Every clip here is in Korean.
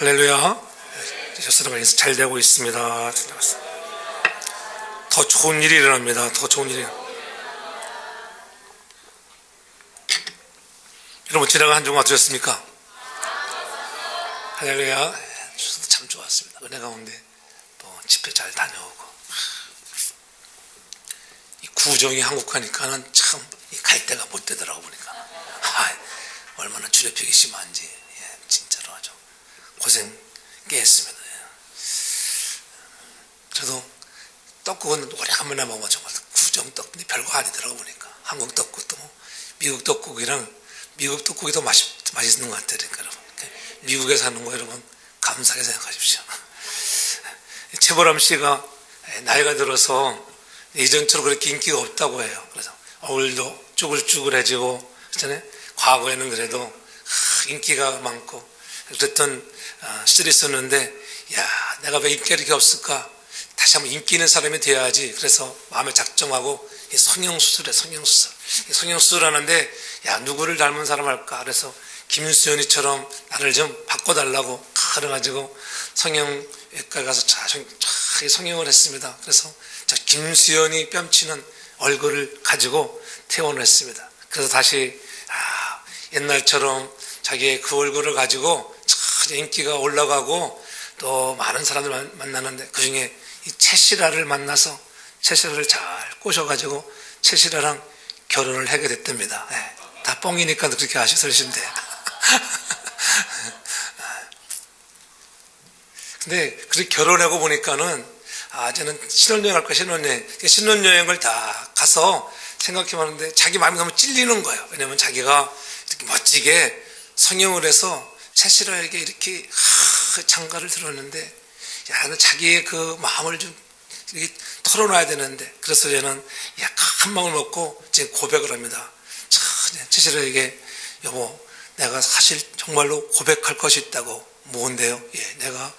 할렐루야. 여러분 잘 되고 있습니다. 더 좋은 일이 일어납니다. 더 좋은 일이. 여러분 지나간 한 주간 어떠셨습니까? 할렐루야. 저도 참 좋았습니다. 은혜 가운데 또 집회 잘 다녀오고, 이 구정이 한국 가니까는 참 갈 데가 못 되더라고 보니까. 얼마나 주력벽이 심한지 진짜로 아주 고생 꽤 했습니다. 저도 떡국은 오래간만에 먹으면 정말 구정 떡국이 별거 아니더라고 보니까. 한국 떡국도 미국 떡국이랑 미국 떡국이 더 맛있는 것 같아요. 그러니까 여러분, 미국에 사는 거 여러분 감사하게 생각하십시오. 최보람 씨가 나이가 들어서 이전처럼 그렇게 인기가 없다고 해요. 그래서 얼굴도 쭈글쭈글해지고 그렇잖아요. 과거에는 그래도 인기가 많고 그랬던 시절이 있었는데, 야, 내가 왜 인기가 이렇게 없을까? 다시 한번 인기 있는 사람이 돼야지. 그래서 마음에 작정하고 성형수술해. 성형수술 하는데, 야, 누구를 닮은 사람 할까? 그래서 김수현이처럼 나를 좀 바꿔달라고 그래가지고 성형외과에 가서 성형을 했습니다. 그래서 김수현이 뺨치는 얼굴을 가지고 퇴원을 했습니다. 그래서 다시 옛날처럼 자기의 그 얼굴을 가지고 인기가 올라가고 또 많은 사람들 만나는데, 그 중에 이 채시라를 만나서 채시라를 잘 꼬셔가지고 채시라랑 결혼을 하게 됐답니다. 다 뻥이니까 그렇게 아시는데. 근데 그렇게 결혼하고 보니까는 저는 신혼여행 할 거야. 신혼여행을 다 가서 생각해봤는데 자기 마음이 너무 찔리는 거예요. 왜냐면 자기가 이렇게 멋지게 성형을 해서 채시라에게 이렇게 장가를 들었는데, 야, 자기의 그 마음을 좀 이렇게 털어놔야 되는데, 그래서 저는 약간 한 방울 먹고 지금 고백을 합니다. 채시라에게, 여보, 내가 사실 정말로 고백할 것이 있다고. 뭔데요? 내가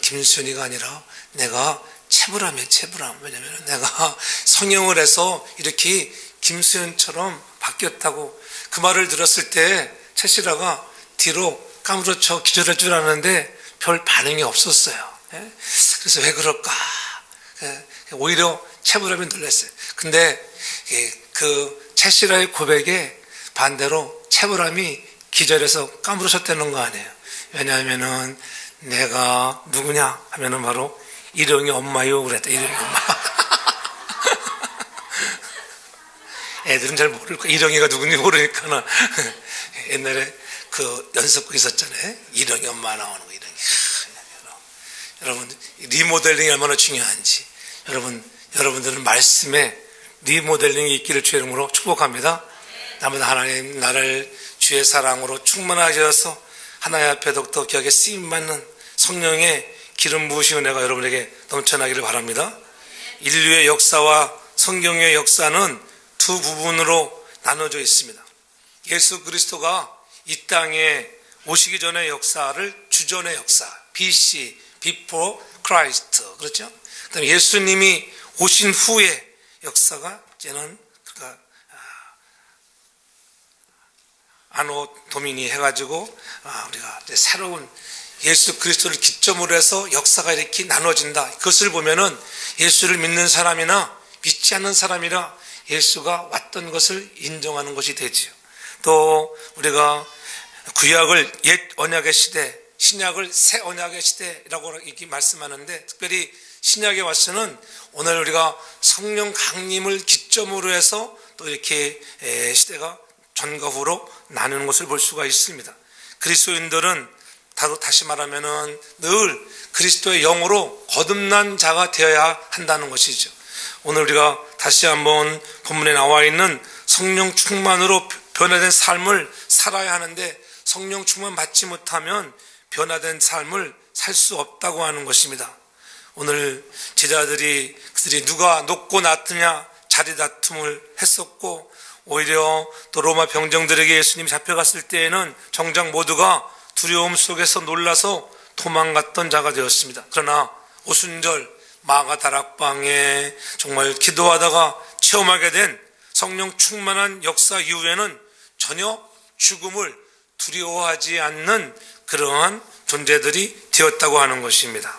김수현이가 아니라 내가 채불암이에요. 채불암. 왜냐면 내가 성형을 해서 이렇게 김수현처럼 바뀌었다고. 그 말을 들었을 때 채시라가 뒤로 까무러쳐 기절할 줄 알았는데 별 반응이 없었어요. 그래서 왜 그럴까? 오히려 채불암이 놀랐어요. 근데 그 채시라의 고백에 반대로 채불암이 기절해서 까무러쳤다는 거 아니에요. 왜냐하면은 내가 누구냐 하면은 바로 일용이 엄마요 그랬다. 일용이 엄마. 애들은 잘 모를 거야. 일용이가 누군지 모르니까는. 옛날에 그 연습곡 있었잖아요. 일용이 엄마 나오는 거. 일용이. 여러분, 리모델링이 얼마나 중요한지. 여러분들은 말씀에 리모델링이 있기를 주의 이름으로 축복합니다. 나보다 하나님 나를 주의 사랑으로 충만하게 하셔서 하나님 앞에 더욱더 귀하게 쓰임받는 성령의 기름 부으신 은혜가 여러분에게 넘쳐나기를 바랍니다. 인류의 역사와 성경의 역사는 두 부분으로 나눠져 있습니다. 예수 그리스도가 이 땅에 오시기 전의 역사를 주전의 역사, BC, Before Christ, 그렇죠? 그다음에 예수님이 오신 후의 역사가 이제는 아노 도미니 해가지고 우리가 이제 새로운 예수 그리스도를 기점으로 해서 역사가 이렇게 나눠진다. 그것을 보면은 예수를 믿는 사람이나 믿지 않는 사람이나 예수가 왔던 것을 인정하는 것이 되지요. 또 우리가 구약을 옛 언약의 시대, 신약을 새 언약의 시대라고 이렇게 말씀하는데, 특별히 신약에 와서는 오늘 우리가 성령 강림을 기점으로 해서 또 이렇게 시대가 전과 후로 나누는 것을 볼 수가 있습니다. 그리스도인들은 다시 말하면은 늘 그리스도의 영으로 거듭난 자가 되어야 한다는 것이죠. 오늘 우리가 다시 한번 본문에 나와 있는 성령 충만으로 변화된 삶을 살아야 하는데, 성령 충만 받지 못하면 변화된 삶을 살 수 없다고 하는 것입니다. 오늘 제자들이 그들이 누가 높고 낮으냐 자리 다툼을 했었고, 오히려 또 로마 병정들에게 예수님이 잡혀갔을 때에는 정작 모두가 두려움 속에서 놀라서 도망갔던 자가 되었습니다. 그러나 오순절 마가 다락방에 정말 기도하다가 체험하게 된 성령 충만한 역사 이후에는 전혀 죽음을 두려워하지 않는 그러한 존재들이 되었다고 하는 것입니다.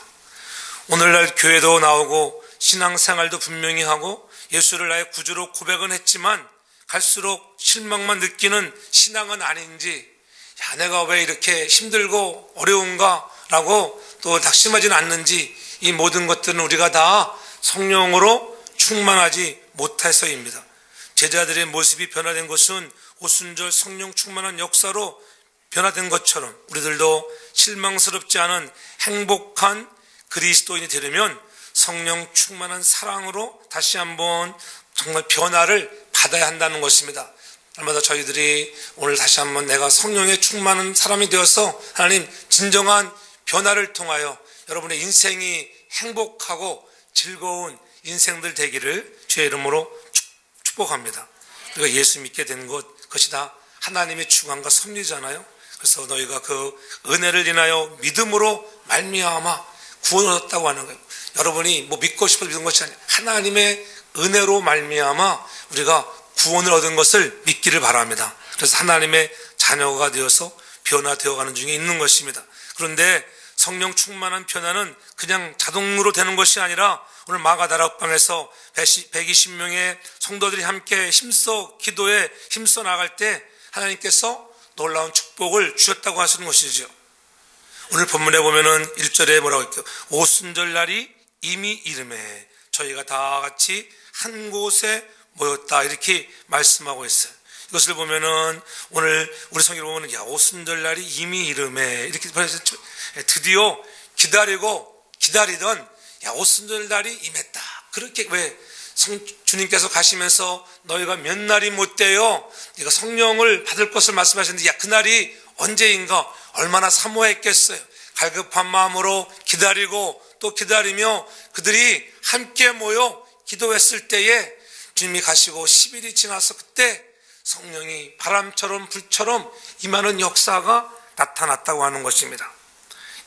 오늘날 교회도 나오고 신앙생활도 분명히 하고 예수를 나의 구주로 고백은 했지만 갈수록 실망만 느끼는 신앙은 아닌지, 내가 왜 이렇게 힘들고 어려운가 라고 또 낙심하지는 않는지, 이 모든 것들은 우리가 다 성령으로 충만하지 못해서입니다. 제자들의 모습이 변화된 것은 오순절 성령 충만한 역사로 변화된 것처럼 우리들도 실망스럽지 않은 행복한 그리스도인이 되려면 성령 충만한 사랑으로 다시 한번 정말 변화를 받아야 한다는 것입니다. 날마다 저희들이 오늘 다시 한번 내가 성령에 충만한 사람이 되어서 하나님 진정한 변화를 통하여 여러분의 인생이 행복하고 즐거운 인생들 되기를 주의 이름으로 축복합니다. 우리가 예수 믿게 된 것, 그것이 다 하나님의 주관과 섭리잖아요. 그래서 너희가 그 은혜를 인하여 믿음으로 말미암아 구원을 얻었다고 하는 거예요. 여러분이 뭐 믿고 싶어서 믿은 것이 아니라 하나님의 은혜로 말미암아 우리가 구원을 얻은 것을 믿기를 바랍니다. 그래서 하나님의 자녀가 되어서 변화되어가는 중에 있는 것입니다. 그런데 성령 충만한 변화는 그냥 자동으로 되는 것이 아니라 오늘 마가다락방에서 120명의 성도들이 함께 힘써 기도에 힘써 나갈 때 하나님께서 놀라운 축복을 주셨다고 하시는 것이죠. 오늘 본문에 보면은 1절에 뭐라고 했죠? 오순절 날이 이미 이름에 저희가 다 같이 한 곳에 모였다, 이렇게 말씀하고 있어요. 이것을 보면은 오늘 우리 성경을 보면은 오순절 날이 이미 이름에 이렇게 드디어 기다리고 기다리던 오순절 날이 임했다. 그렇게 왜 주님께서 가시면서 너희가 몇 날이 못 돼요, 네가 성령을 받을 것을 말씀하셨는데 그날이 언제인가 얼마나 사모했겠어요. 갈급한 마음으로 기다리고 또 기다리며 그들이 함께 모여 기도했을 때에 주님이 가시고 10일이 지나서 그때 성령이 바람처럼 불처럼 임하는 역사가 나타났다고 하는 것입니다.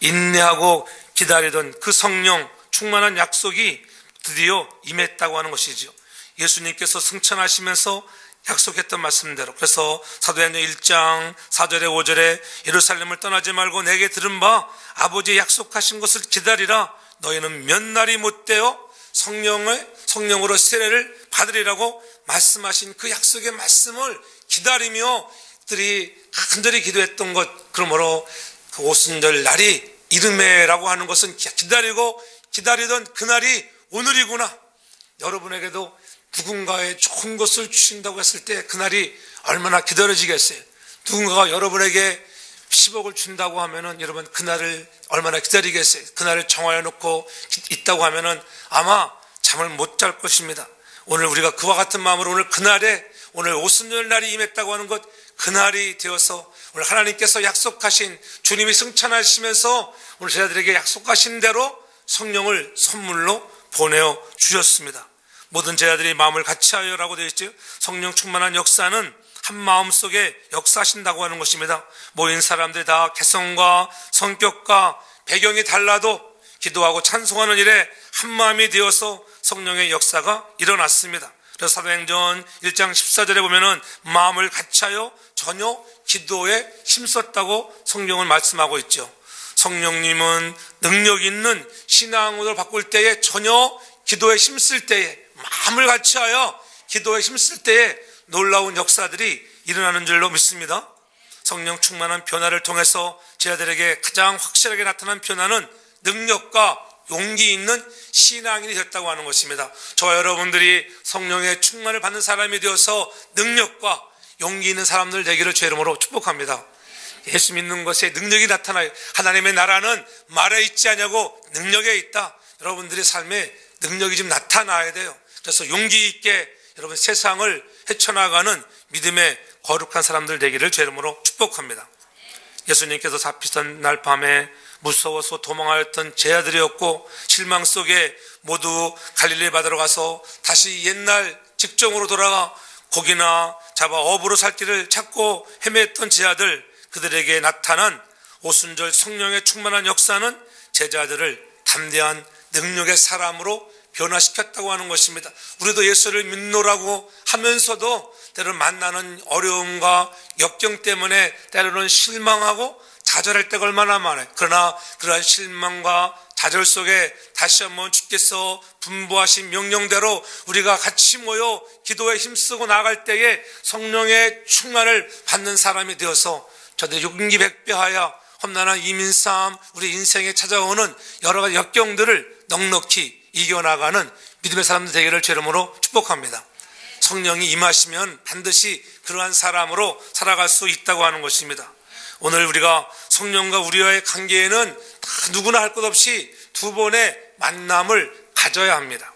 인내하고 기다리던 그 성령 충만한 약속이 드디어 임했다고 하는 것이죠. 예수님께서 승천하시면서 약속했던 말씀대로, 그래서 사도행전 1장 4절에 5절에 예루살렘을 떠나지 말고 내게 들은 바 아버지의 약속하신 것을 기다리라. 너희는 몇 날이 못되어 성령으로 세례를 받으리라고 말씀하신 그 약속의 말씀을 기다리며 그들이 간절히 기도했던 것, 그러므로 그 오순절 날이 이름에라고 하는 것은 기다리고 기다리던 그날이 오늘이구나. 여러분에게도 누군가의 좋은 것을 주신다고 했을 때 그날이 얼마나 기다려지겠어요. 누군가가 여러분에게 10억을 준다고 하면은 여러분 그날을 얼마나 기다리겠어요. 그날을 정하여 놓고 있다고 하면은 아마 잠을 못 잘 것입니다. 오늘 우리가 그와 같은 마음으로 오늘 그날에, 오늘 오순절 날이 임했다고 하는 것, 그날이 되어서 오늘 하나님께서 약속하신, 주님이 승천하시면서 오늘 제자들에게 약속하신 대로 성령을 선물로 보내어 주셨습니다. 모든 제자들이 마음을 같이 하여라고 되어 있죠. 성령 충만한 역사는 한 마음 속에 역사하신다고 하는 것입니다. 모인 사람들이 다 개성과 성격과 배경이 달라도 기도하고 찬송하는 일에 한 마음이 되어서 성령의 역사가 일어났습니다. 그래서 사도행전 1장 14절에 보면은 마음을 같이하여 전혀 기도에 힘썼다고 성경은 말씀하고 있죠. 성령님은 능력 있는 신앙으로 바꿀 때에, 전혀 기도에 힘쓸 때에, 마음을 같이하여 기도에 힘쓸 때에 놀라운 역사들이 일어나는 줄로 믿습니다. 성령 충만한 변화를 통해서 제자들에게 가장 확실하게 나타난 변화는 능력과 용기 있는 신앙인이 됐다고 하는 것입니다. 저와 여러분들이 성령의 충만을 받는 사람이 되어서 능력과 용기 있는 사람들 되기를 주의 이름으로 축복합니다. 예수 믿는 것에 능력이 나타나요. 하나님의 나라는 말에 있지 않냐고 능력에 있다. 여러분들의 삶에 능력이 좀 나타나야 돼요. 그래서 용기 있게 여러분 세상을 헤쳐나가는 믿음의 거룩한 사람들 되기를 주의 이름으로 축복합니다. 예수님께서 잡히던 날 밤에 무서워서 도망하였던 제자들이었고, 실망 속에 모두 갈릴리 바다로 가서 다시 옛날 직종으로 돌아가 고기나 잡아 업으로 살 길을 찾고 헤맸던 제자들, 그들에게 나타난 오순절 성령의 충만한 역사는 제자들을 담대한 능력의 사람으로 변화시켰다고 하는 것입니다. 우리도 예수를 믿노라고 하면서도 때로는 만나는 어려움과 역경 때문에 때로는 실망하고 좌절할 때가 얼마나 많아요. 그러나 그러한 실망과 좌절 속에 다시 한번 주께서 분부하신 명령대로 우리가 같이 모여 기도에 힘쓰고 나아갈 때에 성령의 충만을 받는 사람이 되어서 저도 용기 백배하여 험난한 이민싸움, 우리 인생에 찾아오는 여러 가지 역경들을 넉넉히 이겨나가는 믿음의 사람들 되기를 주 이름으로 축복합니다. 성령이 임하시면 반드시 그러한 사람으로 살아갈 수 있다고 하는 것입니다. 오늘 우리가 성령과 우리와의 관계에는 다 누구나 할 것 없이 두 번의 만남을 가져야 합니다.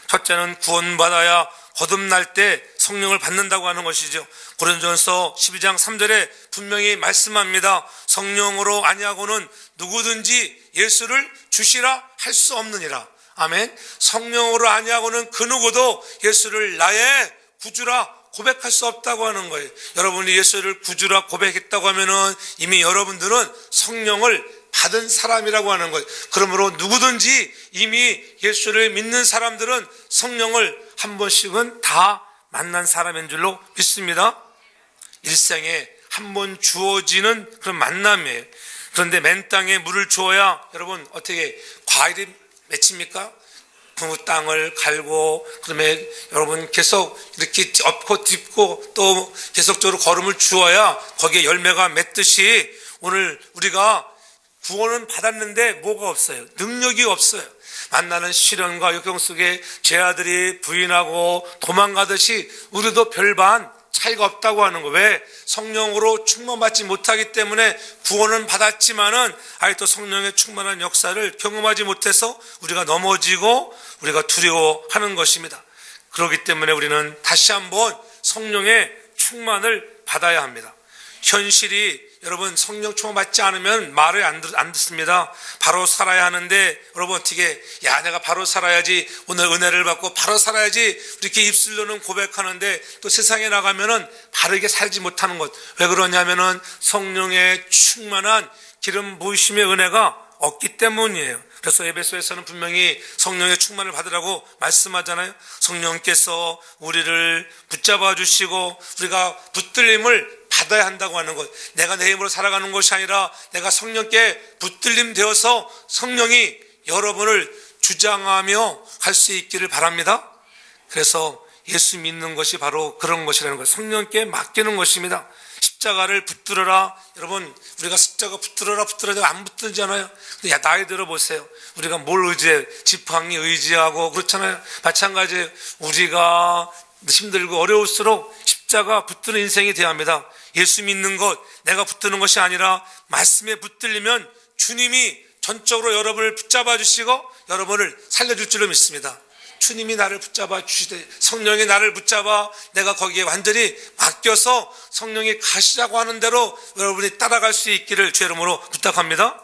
첫째는 구원받아야 거듭날 때 성령을 받는다고 하는 것이죠. 고린도전서 12장 3절에 분명히 말씀합니다. 성령으로 아니하고는 누구든지 예수를 주시라 할 수 없느니라. 아멘. 성령으로 아니하고는 그 누구도 예수를 나의 구주라 고백할 수 없다고 하는 거예요. 여러분이 예수를 구주라 고백했다고 하면은 이미 여러분들은 성령을 받은 사람이라고 하는 거예요. 그러므로 누구든지 이미 예수를 믿는 사람들은 성령을 한 번씩은 다 만난 사람인 줄로 믿습니다. 일생에 한 번 주어지는 그런 만남이에요. 그런데 맨 땅에 물을 주어야 여러분 어떻게 과일이 맺힙니까? 그 땅을 갈고 그다음에 여러분 계속 이렇게 엎고 딛고 또 계속적으로 걸음을 주어야 거기에 열매가 맺듯이 오늘 우리가 구원은 받았는데 뭐가 없어요? 능력이 없어요. 만나는 시련과 역경 속에 제 아들이 부인하고 도망가듯이 우리도 별반 차이가 없다고 하는 거. 왜? 성령으로 충만받지 못하기 때문에 구원은 받았지만은 아직도 성령의 충만한 역사를 경험하지 못해서 우리가 넘어지고 우리가 두려워하는 것입니다. 그렇기 때문에 우리는 다시 한번 성령의 충만을 받아야 합니다. 현실이 여러분 성령 충만 받지 않으면 말을 안 듣습니다. 바로 살아야 하는데 여러분 어떻게 내가 바로 살아야지, 오늘 은혜를 받고 바로 살아야지 이렇게 입술로는 고백하는데 또 세상에 나가면은 바르게 살지 못하는 것. 왜 그러냐면은 성령의 충만한 기름 부으심의 은혜가 없기 때문이에요. 그래서 에베소에서는 분명히 성령의 충만을 받으라고 말씀하잖아요. 성령께서 우리를 붙잡아 주시고 우리가 붙들림을 받아야 한다고 하는 것. 내가 내 힘으로 살아가는 것이 아니라 내가 성령께 붙들림 되어서 성령이 여러분을 주장하며 갈 수 있기를 바랍니다. 그래서 예수 믿는 것이 바로 그런 것이라는 거예요. 성령께 맡기는 것입니다. 십자가를 붙들어라. 여러분 우리가 십자가 붙들어라 안 붙들잖아요. 근데 나이 들어 보세요. 우리가 뭘 의지해? 지팡이 의지하고 그렇잖아요. 마찬가지예요. 우리가 힘들고 어려울수록 십자가 붙드는 인생이 되어야 합니다. 예수 믿는 것, 내가 붙드는 것이 아니라 말씀에 붙들리면 주님이 전적으로 여러분을 붙잡아 주시고 여러분을 살려줄 줄로 믿습니다. 주님이 나를 붙잡아 주시되 성령이 나를 붙잡아 내가 거기에 완전히 맡겨서 성령이 가시라고 하는 대로 여러분이 따라갈 수 있기를 주 이름으로 부탁합니다.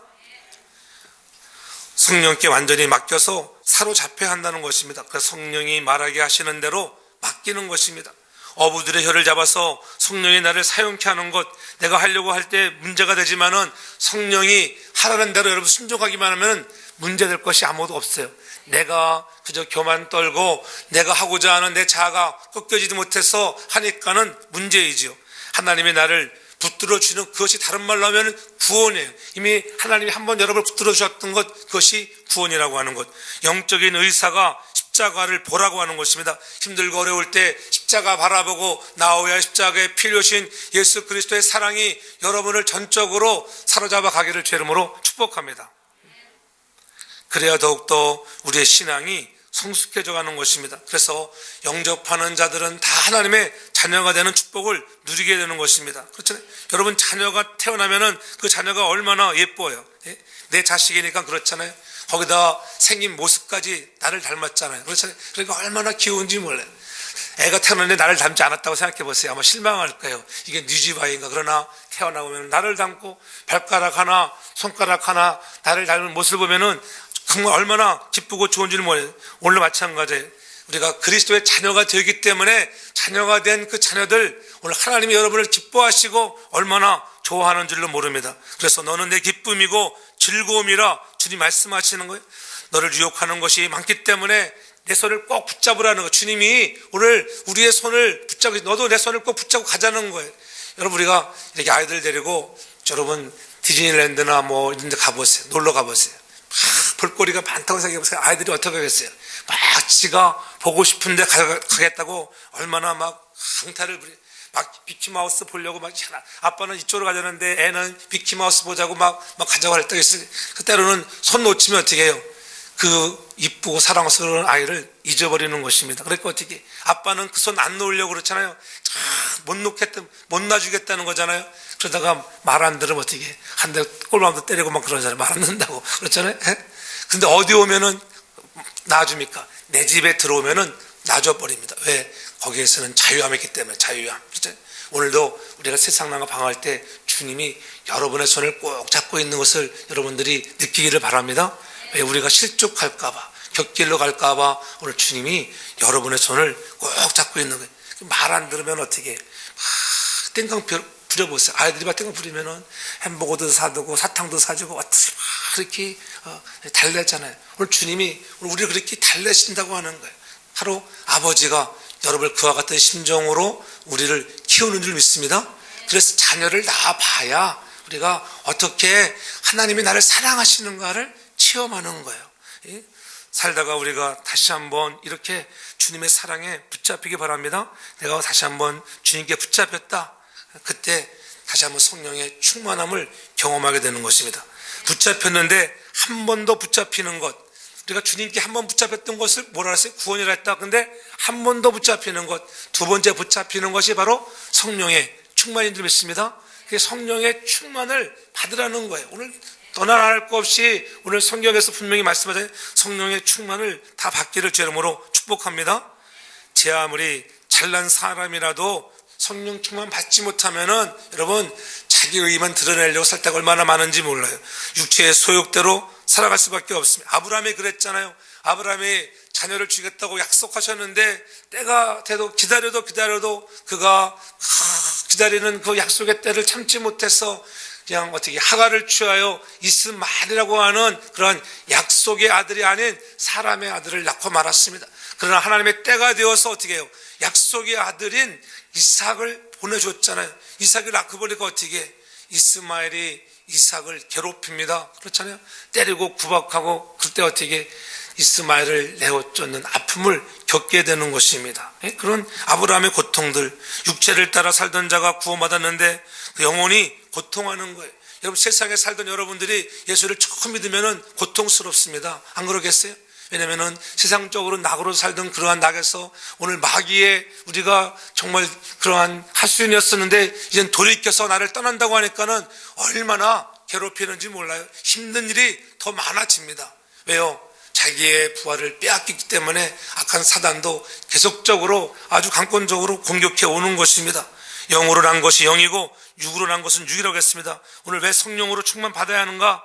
성령께 완전히 맡겨서 사로잡혀야 한다는 것입니다. 그래서 성령이 말하게 하시는 대로 맡기는 것입니다. 어부들의 혀를 잡아서 성령이 나를 사용케 하는 것, 내가 하려고 할 때 문제가 되지만은 성령이 하라는 대로 여러분 순종하기만 하면 문제될 것이 아무도 없어요. 내가 그저 교만 떨고 내가 하고자 하는 내 자아가 꺾여지지 못해서 하니까는 문제이지요. 하나님이 나를 붙들어 주는 그것이 다른 말로 하면 구원이에요. 이미 하나님이 한번 여러분을 붙들어 주셨던 것, 그것이 구원이라고 하는 것. 영적인 의사가 십자가를 보라고 하는 것입니다. 힘들고 어려울 때 십자가 바라보고 나오야 십자가에 피 흘리신 예수 그리스도의 사랑이 여러분을 전적으로 사로잡아 가기를 주 이름으로 축복합니다. 그래야 더욱더 우리의 신앙이 성숙해져 가는 것입니다. 그래서 영접하는 자들은 다 하나님의 자녀가 되는 축복을 누리게 되는 것입니다. 그렇잖아요. 여러분 자녀가 태어나면은 그 자녀가 얼마나 예뻐요. 내 자식이니까 그렇잖아요. 거기다 생긴 모습까지 나를 닮았잖아요. 그렇잖아요. 그러니까 얼마나 귀여운지 몰라요. 애가 태어났는데 나를 닮지 않았다고 생각해 보세요. 아마 실망할 거예요. 이게 뉴지바인가. 그러나 태어나보면 나를 닮고 발가락 하나 손가락 하나 나를 닮은 모습을 보면은 정말 얼마나 기쁘고 좋은지를 몰라요. 오늘 마찬가지예요. 우리가 그리스도의 자녀가 되기 때문에 자녀가 된 그 자녀들 오늘 하나님이 여러분을 기뻐하시고 얼마나 좋아하는 줄로 모릅니다. 그래서 너는 내 기쁨이고 즐거움이라 주님 말씀하시는 거예요. 너를 유혹하는 것이 많기 때문에 내 손을 꼭 붙잡으라는 거예요. 주님이 오늘 우리의 손을 붙잡고 너도 내 손을 꼭 붙잡고 가자는 거예요. 여러분 우리가 이렇게 아이들 데리고 여러분 디즈니랜드나 뭐 이런 데 가보세요. 놀러 가보세요. 막 볼거리가 많다고 생각해보세요. 아이들이 어떻게 하겠어요? 막 지가 보고 싶은데 가겠다고 얼마나 막 강탈을 부려. 막 미키마우스 보려고 막 아빠는 이쪽으로 가자는데 애는 미키마우스 보자고 막 가자고 할 때가 있어요. 때로는 손 놓치면 어떻게 해요? 그 이쁘고 사랑스러운 아이를 잊어버리는 것입니다. 그러니까 어떻게 아빠는 그 손 안 놓으려고 그렇잖아요. 못 놔주겠다는 거잖아요. 그러다가 말 안 들으면 어떻게 한 대 꼴밤도 때리고 막 그러잖아요. 말 안 듣는다고 그렇잖아요. 근데 어디 오면은 놔줍니까? 내 집에 들어오면은 놔줘버립니다. 왜? 거기에서는 자유함이 있기 때문에. 자유함. 그렇죠? 오늘도 우리가 세상 나가 방황할 때 주님이 여러분의 손을 꼭 잡고 있는 것을 여러분들이 느끼기를 바랍니다. 왜? 우리가 실족할까봐, 곁길로 갈까봐 오늘 주님이 여러분의 손을 꼭 잡고 있는 거예요. 말 안 들으면 어떻게 땡깡 부려보세요. 아이들이 막 땡깡 부리면은 햄버거도 사두고 사탕도 사주고 어떻게 막 그렇게 달래잖아요. 오늘 주님이 우리를 그렇게 달래신다고 하는 거예요. 바로 아버지가 여러분을 그와 같은 심정으로 우리를 키우는 줄 믿습니다. 그래서 자녀를 낳아봐야 우리가 어떻게 하나님이 나를 사랑하시는가를 체험하는 거예요. 살다가 우리가 다시 한번 이렇게 주님의 사랑에 붙잡히기 바랍니다. 내가 다시 한번 주님께 붙잡혔다. 그때 다시 한번 성령의 충만함을 경험하게 되는 것입니다. 붙잡혔는데 한 번 더 붙잡히는 것. 우리가 주님께 한 번 붙잡혔던 것을 뭐라 했어요? 구원이라 했다. 근데 한 번 더 붙잡히는 것, 두 번째 붙잡히는 것이 바로 성령의 충만인 줄 믿습니다. 성령의 충만을 받으라는 거예요. 오늘 떠나라 할 것 없이 오늘 성경에서 분명히 말씀하신 성령의 충만을 다 받기를 주 이름으로 축복합니다. 제 아무리 잘난 사람이라도 성령 충만 받지 못하면은 여러분 자기 의만 드러내려고 살 때가 얼마나 많은지 몰라요. 육체의 소욕대로 살아갈 수밖에 없습니다. 아브라함이 그랬잖아요. 아브라함이 자녀를 주겠다고 약속하셨는데 때가 돼도 기다려도 그가 기다리는 그 약속의 때를 참지 못해서 그냥 어떻게 하갈을 취하여 이스마엘이라고 하는 그런 약속의 아들이 아닌 사람의 아들을 낳고 말았습니다. 그러나 하나님의 때가 되어서 어떻게 해요? 약속의 아들인 이삭을 보내줬잖아요. 이삭을 낳고 보니까 어떻게 이스마엘이 이삭을 괴롭힙니다. 그렇잖아요. 때리고 구박하고 그때 어떻게 이스마엘을 내어쫓는 아픔을 겪게 되는 것입니다. 그런 아브라함의 고통들, 육체를 따라 살던 자가 구원받았는데 그 영혼이 고통하는 거예요. 여러분 세상에 살던 여러분들이 예수를 처음 믿으면 고통스럽습니다. 안 그러겠어요? 왜냐하면 세상적으로 낙으로 살던 그러한 낙에서 오늘 마귀에 우리가 정말 그러한 하수인이었었는데 이젠 돌이켜서 나를 떠난다고 하니까는 얼마나 괴롭히는지 몰라요. 힘든 일이 더 많아집니다. 왜요? 자기의 부활을 빼앗기기 때문에 악한 사단도 계속적으로 아주 강권적으로 공격해 오는 것입니다. 영으로 난 것이 영이고 육으로 난 것은 육이라고 했습니다. 오늘 왜 성령으로 충만 받아야 하는가?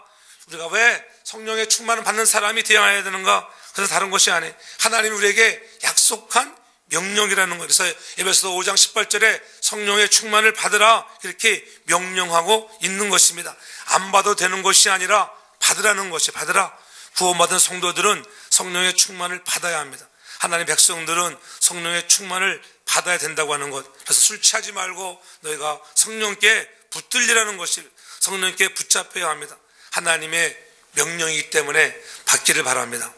우리가 왜 성령의 충만을 받는 사람이 되어야 되는가? 그래서 다른 것이 아니에요. 하나님이 우리에게 약속한 명령이라는 거예요. 그래서 에베소서 5장 18절에 성령의 충만을 받으라 이렇게 명령하고 있는 것입니다. 안 받아도 되는 것이 아니라 받으라는 것이 받으라. 구원받은 성도들은 성령의 충만을 받아야 합니다. 하나님의 백성들은 성령의 충만을 받아야 된다고 하는 것. 그래서 술 취하지 말고 너희가 성령께 붙들리라는 것이 성령께 붙잡혀야 합니다. 하나님의 명령이기 때문에 받기를 바랍니다.